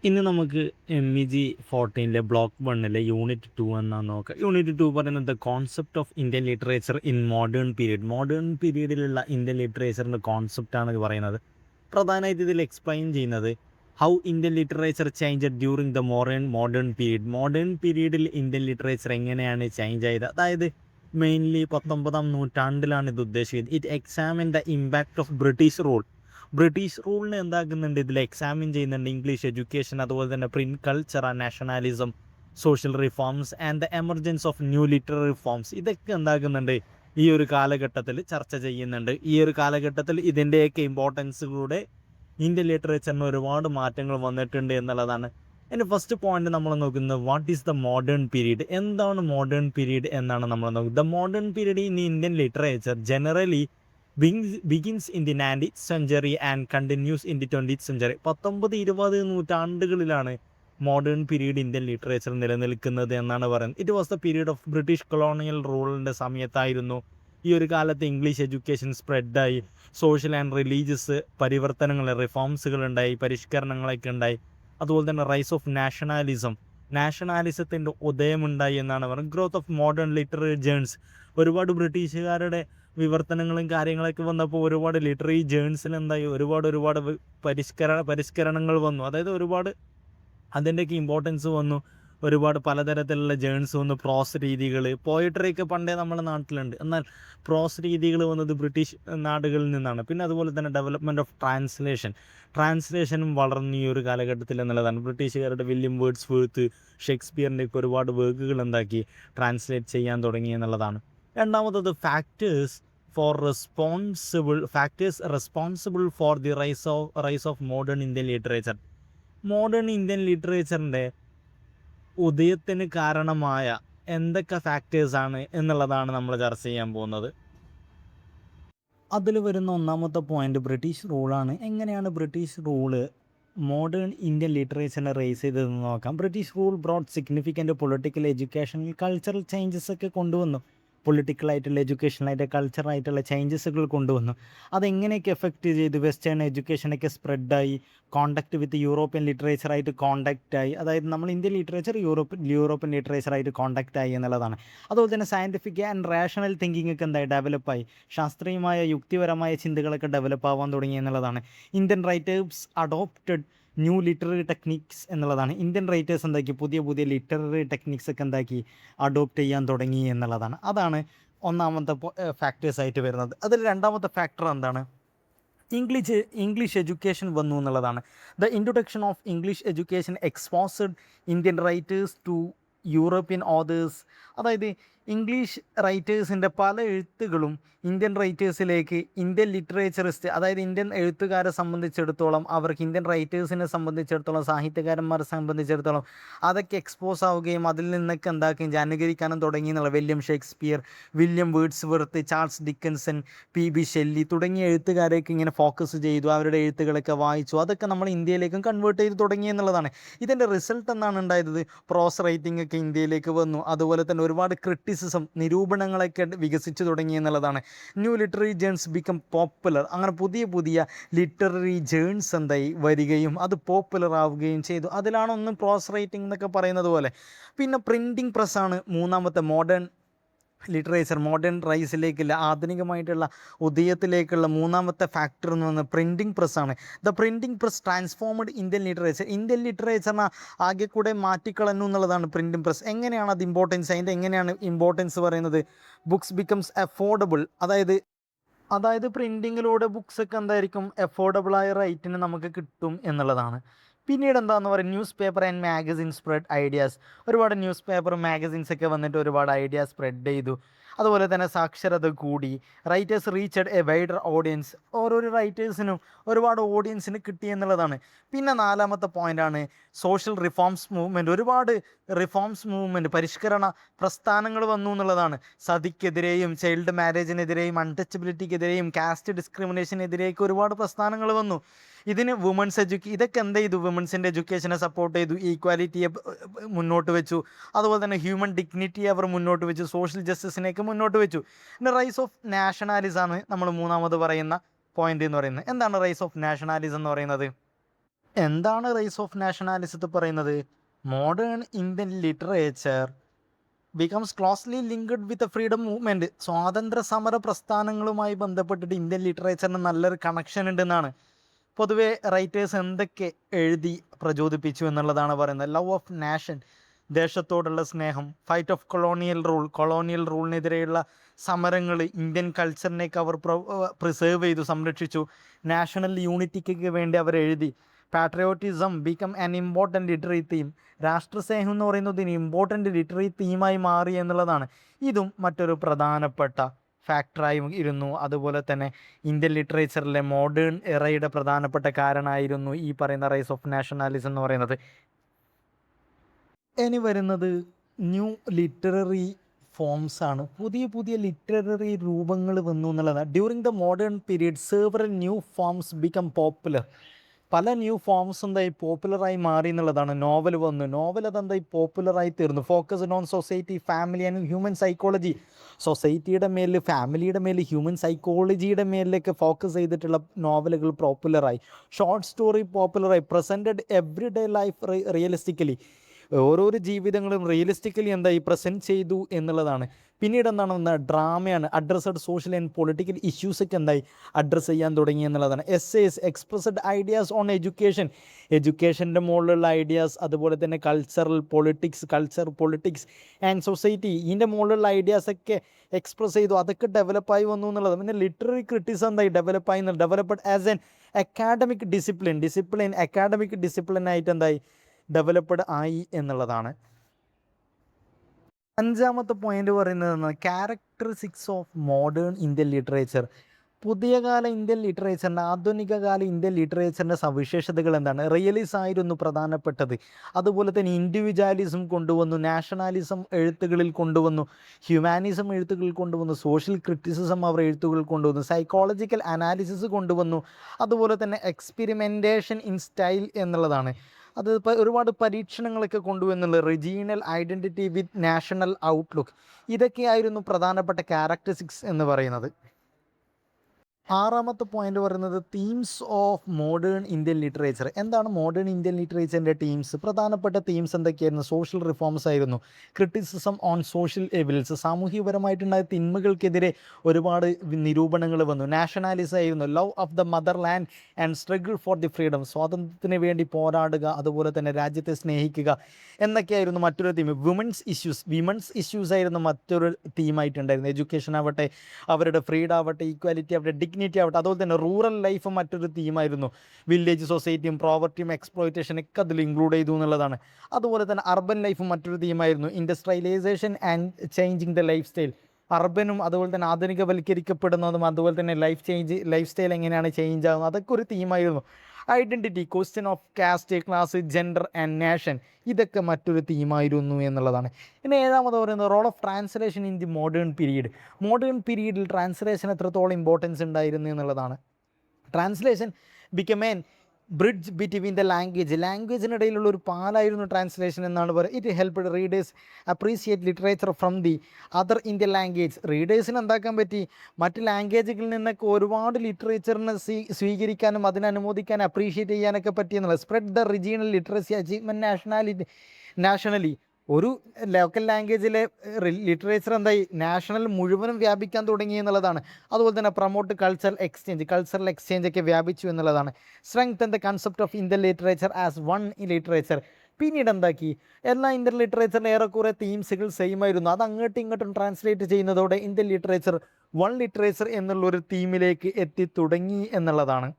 ഇന്ന് നമുക്ക് MEG 14 block 1 unit 2 എന്നാണ് നോക്കുക. യൂണിറ്റ് 2 പറയുന്നത് concept of Indian literature in modern period. Modern പീരീഡിലുള്ള ഇന്ത്യൻ ലിറ്ററേച്ചറിൻ്റെ കോൺസെപ്റ്റാണ് ഇത് പറയുന്നത്. പ്രധാനമായിട്ട് ഇതിൽ എക്സ്പ്ലെയിൻ ചെയ്യുന്നത് how Indian literature change during the modern period. Modern പീരീഡിൽ ഇന്ത്യൻ ലിറ്ററേച്ചർ എങ്ങനെയാണ് ചേഞ്ച് ആയത്, അതായത് മെയിൻലി 19-ാം നൂറ്റാണ്ടിലാണ് ഇത് ഉദ്ദേശിക്കുന്നത്. It examine the impact of British റൂളിനെ എന്താക്കുന്നുണ്ട്, ഇതിൽ എക്സാമിൻ ചെയ്യുന്നുണ്ട്. ഇംഗ്ലീഷ് എഡ്യൂക്കേഷൻ, അതുപോലെ തന്നെ print culture and nationalism, social reforms and the emergence of new literary forms, ഇതൊക്കെ എന്താക്കുന്നുണ്ട് ഈ ഒരു കാലഘട്ടത്തിൽ ചർച്ച ചെയ്യുന്നുണ്ട്. ഈ ഒരു കാലഘട്ടത്തിൽ ഇതിൻ്റെയൊക്കെ ഇമ്പോർട്ടൻസിലൂടെ ഇന്ത്യൻ ലിറ്ററേച്ചറിന് ഒരുപാട് മാറ്റങ്ങൾ വന്നിട്ടുണ്ട് എന്നുള്ളതാണ്. അതിൻ്റെ ഫസ്റ്റ് പോയിന്റ് നമ്മൾ നോക്കുന്നത് what is the modern period. എന്താണ് മോഡേൺ പീരീഡ് എന്നാണ് നമ്മൾ നോക്കുന്നത്. The modern period in Indian literature generally begins in the 19th century and continues in the 20th century. 19-20 നൂറ്റാണ്ടുകളിലാണ് മോഡേൺ പീരീഡ് ഇന്ത്യൻ ലിറ്ററേച്ചർ നിലനിൽക്കുന്നത് എന്നാണ് പറയുന്നത്. It was the period of British colonial റൂളിൻ്റെ സമയത്തായിരുന്നു. ഈ ഒരു കാലത്ത് ഇംഗ്ലീഷ് എഡ്യൂക്കേഷൻ സ്പ്രെഡായി, സോഷ്യൽ ആൻഡ് റിലീജിയസ് പരിവർത്തനങ്ങൾ, റിഫോംസുകൾ ഉണ്ടായി, പരിഷ്കരണങ്ങളൊക്കെ ഉണ്ടായി. അതുപോലെ തന്നെ റൈസ് ഓഫ് നാഷണാലിസത്തിൻ്റെ ഉദയമുണ്ടായി എന്നാണ് പറയുന്നത്. ഗ്രോത്ത് ഓഫ് മോഡേൺ ലിറ്റററി ജേൺസ്, ഒരുപാട് ബ്രിട്ടീഷുകാരുടെ വിവർത്തനങ്ങളും കാര്യങ്ങളൊക്കെ വന്നപ്പോൾ ഒരുപാട് ലിറ്റററി ജേൺസിൽ എന്തായി, ഒരുപാട് പരിഷ്കരണങ്ങൾ വന്നു. അതായത് ഒരുപാട് അതിൻ്റെയൊക്കെ ഇമ്പോർട്ടൻസ് വന്നു. ഒരുപാട് പലതരത്തിലുള്ള ജേൺസ് വന്നു. പ്രോസ് രീതികൾ, പോയട്രിയൊക്കെ പണ്ടേ നമ്മുടെ നാട്ടിലുണ്ട്, എന്നാൽ പ്രോസ് രീതികൾ വന്നത് ബ്രിട്ടീഷ് നാടുകളിൽ നിന്നാണ്. പിന്നെ അതുപോലെ തന്നെ ഡെവലപ്മെൻറ്റ് ഓഫ് ട്രാൻസ്ലേഷനും വളർന്നു ഈ ഒരു കാലഘട്ടത്തിൽ എന്നുള്ളതാണ്. ബ്രിട്ടീഷുകാരുടെ വില്യം വേർഡ്സ്വർത്ത്, ഷേക്സ്പിയറിൻ്റെ ഒക്കെ ഒരുപാട് വർക്കുകൾ എന്താക്കി ട്രാൻസ്ലേറ്റ് ചെയ്യാൻ തുടങ്ങി എന്നുള്ളതാണ്. രണ്ടാമത്തത് factors responsible for the rise of modern Indian literature. Modern Indian ലിറ്ററേച്ചറിൻ്റെ ഉദയത്തിന് കാരണമായ എന്തൊക്കെ ഫാക്ടേഴ്സാണ് എന്നുള്ളതാണ് നമ്മൾ ചർച്ച ചെയ്യാൻ പോകുന്നത്. അതിൽ വരുന്ന ഒന്നാമത്തെ പോയിന്റ് ബ്രിട്ടീഷ് റൂളാണ്. എങ്ങനെയാണ് ബ്രിട്ടീഷ് റൂള് മോഡേൺ ഇന്ത്യൻ ലിറ്ററേച്ചറിനെ റേസ് ചെയ്തതെന്ന് നോക്കാം. British rule brought significant political, educational, cultural changes ഒക്കെ കൊണ്ടുവന്നു. പൊളിറ്റിക്കലായിട്ടുള്ള, എഡ്യൂക്കേഷണലായിട്ട്, കൾച്ചറായിട്ടുള്ള ചേഞ്ചസുകൾ കൊണ്ടുവന്നു. അതെങ്ങനെയൊക്കെ എഫക്റ്റ് ചെയ്തു? വെസ്റ്റേൺ എഡ്യൂക്കേഷനൊക്കെ സ്പ്രെഡായി, കോണ്ടാക്ട് വിത്ത് യൂറോപ്യൻ ലിറ്ററേച്ചറായിട്ട് കോണ്ടാക്റ്റായി. അതായത് നമ്മൾ ഇന്ത്യൻ ലിറ്ററേച്ചർ യൂറോപ്യൻ ലിറ്ററേച്ചറായിട്ട് കോണ്ടാക്റ്റായി എന്നുള്ളതാണ്. അതുപോലെ തന്നെ സയൻറ്റിഫിക് ആൻഡ് റാഷണൽ തിങ്കിങ് ഒക്കെ എന്തായി ഡെവലപ്പായി. ശാസ്ത്രീയമായ യുക്തിപരമായ ചിന്തകളൊക്കെ ഡെവലപ്പ് ആവാൻ തുടങ്ങി എന്നുള്ളതാണ്. Indian writers adopted new literary techniques എന്നുള്ളതാണ്. ഇന്ത്യൻ റൈറ്റേഴ്സ് എന്താക്കി പുതിയ ലിറ്റററി ടെക്നിക്സ് ഒക്കെ എന്താക്കി അഡോപ്റ്റ് ചെയ്യാൻ തുടങ്ങി എന്നുള്ളതാണ്. അതാണ് ഒന്നാമത്തെ ഫാക്ടേഴ്സായിട്ട് വരുന്നത്. അതിൽ രണ്ടാമത്തെ ഫാക്ടർ എന്താണ്? ഇംഗ്ലീഷ് എഡ്യൂക്കേഷൻ വന്നു എന്നുള്ളതാണ്. The introduction of English education exposed Indian writers to European authors. അതായത് ഇംഗ്ലീഷ് റൈറ്റേഴ്സിൻ്റെ പല എഴുത്തുകളും ഇന്ത്യൻ റൈറ്റേഴ്സിലേക്ക്, ഇന്ത്യൻ ലിറ്ററേച്ചറിസ്റ്റ്, അതായത് ഇന്ത്യൻ എഴുത്തുകാരെ സംബന്ധിച്ചിടത്തോളം, അവർക്ക് ഇന്ത്യൻ റൈറ്റേഴ്സിനെ സംബന്ധിച്ചിടത്തോളം, സാഹിത്യകാരന്മാരെ സംബന്ധിച്ചിടത്തോളം അതൊക്കെ എക്സ്പോസ് ആവുകയും അതിൽ നിന്നൊക്കെ എന്താക്കുകയും അനുകരിക്കാനും തുടങ്ങി എന്നുള്ള. William Shakespeare, William Wordsworth, Charles Dickenson, PB Shelley തുടങ്ങിയ എഴുത്തുകാരെയൊക്കെ ഇങ്ങനെ ഫോക്കസ് ചെയ്തു. അവരുടെ എഴുത്തുകളൊക്കെ വായിച്ചു. അതൊക്കെ നമ്മൾ ഇന്ത്യയിലേക്കും കൺവേർട്ട് ചെയ്ത് തുടങ്ങി എന്നുള്ളതാണ്. ഇതിൻ്റെ റിസൾട്ട് എന്നാണ് ഉണ്ടായത്? പ്രോസ് റൈറ്റിംഗ് ഒക്കെ ഇന്ത്യയിലേക്ക് വന്നു. അതുപോലെ തന്നെ ഒരുപാട് നിരൂപണങ്ങളൊക്കെ വികസിച്ചു തുടങ്ങി എന്നുള്ളതാണ്. New literary genres become popular. അങ്ങനെ പുതിയ ലിറ്റററി ജേൺസ് എന്തായി വരികയും അത് പോപ്പുലർ ആവുകയും ചെയ്തു. അതിലാണ് ഒന്ന് പ്രോസ് റൈറ്റിംഗ് എന്നൊക്കെ പറയുന്നത് പോലെ. പിന്നെ പ്രിൻറ്റിംഗ് പ്രസ്സാണ് മൂന്നാമത്തെ മോഡേൺ റൈസിലേക്കുള്ള, ആധുനികമായിട്ടുള്ള ഉദയത്തിലേക്കുള്ള മൂന്നാമത്തെ ഫാക്ടർ എന്ന് പറയുന്നത് പ്രിൻറ്റിംഗ് പ്രസ്സാണ്. The printing press transformed Indian ലിറ്ററേച്ചറിനെ ആകെ കൂടെ മാറ്റിക്കളഞ്ഞു എന്നുള്ളതാണ് പ്രിൻറ്റിംഗ് പ്രസ്. എങ്ങനെയാണ് അത് അതിൻ്റെ എങ്ങനെയാണ് ഇമ്പോർട്ടൻസ് പറയുന്നത്? Books becomes affordable. അതായത് പ്രിൻറ്റിങ്ങിലൂടെ ബുക്സൊക്കെ എന്തായിരിക്കും, അഫോർഡബിളായ റേറ്റിന് നമുക്ക് കിട്ടും എന്നുള്ളതാണ്. പിന്നീട് എന്താണെന്ന് പറയുക, news paper and magazine spread ideas. ഒരുപാട് ന്യൂസ് പേപ്പറും മാഗസിൻസൊക്കെ വന്നിട്ട് ഒരുപാട് ഐഡിയാസ് സ്പ്രെഡ് ചെയ്തു. അതുപോലെ തന്നെ സാക്ഷരത കൂടി. Writers reached A wider audience. ഓരോരോ റൈറ്റേഴ്സിനും ഒരുപാട് ഓഡിയൻസിന് കിട്ടി എന്നുള്ളതാണ്. പിന്നെ നാലാമത്തെ പോയിൻ്റാണ് സോഷ്യൽ റിഫോംസ് മൂവ്മെൻറ്റ്. ഒരുപാട് പരിഷ്കരണ പ്രസ്ഥാനങ്ങൾ വന്നു എന്നുള്ളതാണ്. സതിക്കെതിരെയും, ചൈൽഡ് മാരേജിനെതിരെയും, അൺടച്ചബിലിറ്റിക്കെതിരെയും, കാസ്റ്റ് ഡിസ്ക്രിമിനേഷനെതിരെയൊക്കെ ഒരുപാട് പ്രസ്ഥാനങ്ങൾ വന്നു. ഇതിന് ഇതൊക്കെ എന്ത് ചെയ്തു? വുമൻസിൻ്റെ എഡ്യൂക്കേഷനെ സപ്പോർട്ട് ചെയ്തു, ഈക്വാലിറ്റിയെ മുന്നോട്ട് വെച്ചു. അതുപോലെ തന്നെ ഹ്യൂമൻ ഡിഗ്നിറ്റിയെ അവർ മുന്നോട്ട് വെച്ചു, സോഷ്യൽ ജസ്റ്റിസിനെയൊക്കെ മുന്നോട്ട് വെച്ചു. പിന്നെ റൈസ് ഓഫ് നാഷണാലിസമാണ് നമ്മൾ മൂന്നാമത് പറയുന്ന പോയിന്റ് എന്ന് പറയുന്നത്. എന്താണ് റൈസ് ഓഫ് നാഷണാലിസം എന്ന് പറയുന്നത്? എന്താണ് റൈസ് ഓഫ് നാഷണാലിസത്തിൽ പറയുന്നത്? Modern Indian literature becomes closely linked വിത്ത് ഫ്രീഡം മൂവ്മെൻറ്റ്. സ്വാതന്ത്ര്യ സമര പ്രസ്ഥാനങ്ങളുമായി ബന്ധപ്പെട്ടിട്ട് ഇന്ത്യൻ ലിറ്ററേച്ചറിന് നല്ലൊരു കണക്ഷൻ ഉണ്ടെന്നാണ്. പൊതുവെ റൈറ്റേഴ്സ് എന്തൊക്കെ എഴുതി പ്രചോദിപ്പിച്ചു എന്നുള്ളതാണ് പറയുന്നത്. ലവ് ഓഫ് നാഷൻ, ദേശത്തോടുള്ള സ്നേഹം. ഫൈറ്റ് ഓഫ് കൊളോണിയൽ റൂളിനെതിരെയുള്ള സമരങ്ങൾ, ഇന്ത്യൻ കൾച്ചറിനെയൊക്കെ അവർ പ്രിസേർവ് ചെയ്തു, സംരക്ഷിച്ചു. നാഷണൽ യൂണിറ്റിക്ക് വേണ്ടി അവർ എഴുതി. Patriotism become an important literary theme. രാഷ്ട്രസ്നേഹം എന്ന് പറയുന്നത് ഒരു ഇമ്പോർട്ടൻറ്റ് ലിറ്റററി തീമായി മാറി എന്നുള്ളതാണ്. ഇതും മറ്റൊരു പ്രധാനപ്പെട്ട ഫാക്ടറായി ഇരുന്നു. അതുപോലെ തന്നെ ഇന്ത്യൻ ലിറ്ററേച്ചറിലെ മോഡേൺ എറയുടെ പ്രധാനപ്പെട്ട കാരണമായിരുന്നു ഈ പറയുന്ന റൈസ് ഓഫ് നാഷണാലിസം എന്ന് പറയുന്നത്. ഇനി വരുന്നത് ന്യൂ ലിറ്റററി ഫോംസ് ആണ്. പുതിയ പുതിയ ലിറ്റററി രൂപങ്ങൾ വന്നു എന്നുള്ളതാണ്. During the modern period several new forms become popular. പല ന്യൂ ഫോംസ് എന്തായി പോപ്പുലറായി മാറി എന്നുള്ളതാണ്. നോവൽ വന്നു, നോവൽ അതെന്തായി പോപ്പുലറായി തീർന്നു. Focused on society, family and human psychology. സൊസൈറ്റിയുടെ മേലിൽ, ഫാമിലിയുടെ മേലിൽ, ഹ്യൂമൻ സൈക്കോളജിയുടെ മേലിലൊക്കെ ഫോക്കസ് ചെയ്തിട്ടുള്ള നോവലുകൾ പോപ്പുലറായി. ഷോർട്ട് സ്റ്റോറി പോപ്പുലറായി. Presented every day life realistically. ഓരോരോ ജീവിതങ്ങളും റിയലിസ്റ്റിക്കലി എന്തായി പ്രസൻറ്റ് ചെയ്തു എന്നുള്ളതാണ്. പിന്നീട് എന്താണ് വന്നത്? ഡ്രാമയാണ്. അഡ്രസ്ഡ് സോഷ്യൽ ആൻഡ് പൊളിറ്റിക്കൽ ഇഷ്യൂസൊക്കെ എന്തായി അഡ്രസ്സ് ചെയ്യാൻ തുടങ്ങി എന്നുള്ളതാണ്. Essays, expressed ideas on education. എഡ്യൂക്കേഷൻ്റെ മുകളിലുള്ള ഐഡിയാസ്, അതുപോലെ തന്നെ കൾച്ചർ പൊളിറ്റിക്സ് ആൻഡ് സൊസൈറ്റി, ഇതിൻ്റെ മുകളിലുള്ള ഐഡിയാസൊക്കെ എക്സ്പ്രസ് ചെയ്തു. അതൊക്കെ ഡെവലപ്പായി വന്നു എന്നുള്ളത്. പിന്നെ ലിറ്റററി ക്രിറ്റിസം എന്തായി ഡെവലപ്പായി, developed as an academic academic ഡിസിപ്ലിനായിട്ട് എന്തായി ഡെവലപ്ഡ് ആയി എന്നുള്ളതാണ്. അഞ്ചാമത്തെ പോയിന്റ് പറയുന്നത് characteristics of modern Indian literature. പുതിയ കാല ഇന്ത്യൻ ലിറ്ററേച്ചറിൻ്റെ, ആധുനിക കാല ഇന്ത്യൻ ലിറ്ററേച്ചറിൻ്റെ സവിശേഷതകൾ എന്താണ്? റിയലിസം ആയിരുന്നു പ്രധാനപ്പെട്ടത്. അതുപോലെ തന്നെ ഇൻഡിവിജ്വാലിസം കൊണ്ടുവന്നു, നാഷണാലിസം എഴുത്തുകളിൽ കൊണ്ടുവന്നു, ഹ്യൂമാനിസം എഴുത്തുകളിൽ കൊണ്ടുവന്നു, സോഷ്യൽ ക്രിറ്റിസിസം അവർ എഴുത്തുകളിൽ കൊണ്ടുവന്നു, സൈക്കോളജിക്കൽ അനാലിസിസ് കൊണ്ടുവന്നു. അതുപോലെ തന്നെ എക്സ്പെരിമെൻറ്റേഷൻ ഇൻ സ്റ്റൈൽ എന്നുള്ളതാണ്. അത് ഇപ്പോൾ ഒരുപാട് പരീക്ഷണങ്ങളൊക്കെ കൊണ്ടുവന്നുള്ളത്. Regional identity with national outlook, ഇതൊക്കെയായിരുന്നു പ്രധാനപ്പെട്ട ക്യാരക്ടറിസ്റ്റിക്സ് എന്ന് പറയുന്നത്. ആറാമത്തെ പോയിന്റ് പറയുന്നത് themes of modern Indian literature. എന്താണ് മോഡേൺ ഇന്ത്യൻ ലിറ്ററേച്ചറിൻ്റെ തീംസ്? പ്രധാനപ്പെട്ട തീംസ് എന്തൊക്കെയായിരുന്നു? സോഷ്യൽ റിഫോംസ് ആയിരുന്നു. ക്രിറ്റിസിസം ഓൺ സോഷ്യൽ എവിൽസ്, സാമൂഹികപരമായിട്ടുണ്ടായ തിന്മകൾക്കെതിരെ ഒരുപാട് നിരൂപണങ്ങൾ വന്നു. നാഷണാലിസം ആയിരുന്നു. Love of the mother land and struggle for the freedom, സ്വാതന്ത്ര്യത്തിന് വേണ്ടി പോരാടുക, അതുപോലെ തന്നെ രാജ്യത്തെ സ്നേഹിക്കുക എന്നൊക്കെയായിരുന്നു മറ്റൊരു തീം. വിമൻസ് ഇഷ്യൂസ് ആയിരുന്നു മറ്റൊരു തീമായിട്ടുണ്ടായിരുന്നു. എഡ്യൂക്കേഷൻ ആവട്ടെ, അവരുടെ ഫ്രീഡം ആവട്ടെ, ഈക്വാലിറ്റി ആവട്ടെ, ഡിഗ്നിറ്റി ആവട്ടെ. അതുപോലെ തന്നെ റൂറൽ ലൈഫ് മറ്റൊരു തീമായിരുന്നു. വില്ലേജ് സൊസൈറ്റിയും പ്രോവർട്ടിയും എക്സ്പ്ലോയിറ്റേഷനൊക്കെ അതിൽ ഇൻക്ലൂഡ് ചെയ്തു എന്നുള്ളതാണ്. അതുപോലെ തന്നെ അർബൻ ലൈഫും മറ്റൊരു തീമായിരുന്നു. Industrialisation and changing the lifestyle. അർബനും അതുപോലെ തന്നെ ആധുനികവൽക്കരിക്കപ്പെടുന്നതും, അതുപോലെ തന്നെ ലൈഫ് സ്റ്റൈൽ എങ്ങനെയാണ് ചേഞ്ച് ആകുന്നത്, അതൊക്കെ ഒരു തീമായിരുന്നു. Identity, question of caste, class, gender and nation, ഇതൊക്കെ മറ്റൊരു തീമായിരുന്നു എന്നുള്ളതാണ്. ഇനി ഏഴാമത് പറയുന്നത് role of translation in the modern period. Modern പീരീഡിൽ ട്രാൻസ്ലേഷൻ എത്രത്തോളം ഇമ്പോർട്ടൻസ് ഉണ്ടായിരുന്നു എന്നുള്ളതാണ്. Translation become an bridge between the ലാംഗ്വേജിനിടയിലുള്ള ഒരു പാലായിരുന്നു ട്രാൻസ്ലേഷൻ എന്നാണ് പറയുക. It helped readers appreciate literature from the other Indian language. റീഡേഴ്സിന് എന്താക്കാൻ പറ്റി? മറ്റ് ലാംഗ്വേജുകളിൽ നിന്നൊക്കെ ഒരുപാട് ലിറ്ററേച്ചറിനെ സ്വീകരിക്കാനും അതിനെ അനുമോദിക്കാനും അപ്രീഷിയേറ്റ് ചെയ്യാനൊക്കെ പറ്റിയെന്നുള്ളത്. Spread the regional literacy achievement nationally. ഒരു ലോക്കൽ ലാംഗ്വേജിലെ ലിറ്ററേച്ചർ എന്തായി നാഷണൽ മുഴുവനും വ്യാപിക്കാൻ തുടങ്ങി എന്നുള്ളതാണ്. അതുപോലെ തന്നെ പ്രൊമോട്ട് കൾച്ചറൽ എക്സ്ചേഞ്ച് ഒക്കെ വ്യാപിച്ചു എന്നുള്ളതാണ്. Strength the concept of Indian literature as one literature. പിന്നീട് എന്താക്കി? എല്ലാ ഇന്ത്യൻ ലിറ്ററേച്ചറിൻ്റെ ഏറെക്കുറെ തീംസുകൾ സെയിം ആയിരുന്നു. അത് അങ്ങോട്ടും ഇങ്ങോട്ടും ട്രാൻസ്ലേറ്റ് ചെയ്യുന്നതോടെ ഇന്ത്യൻ ലിറ്ററേച്ചർ വൺ ലിറ്ററേച്ചർ എന്നുള്ളൊരു തീമിലേക്ക് എത്തി തുടങ്ങി എന്നുള്ളതാണ്.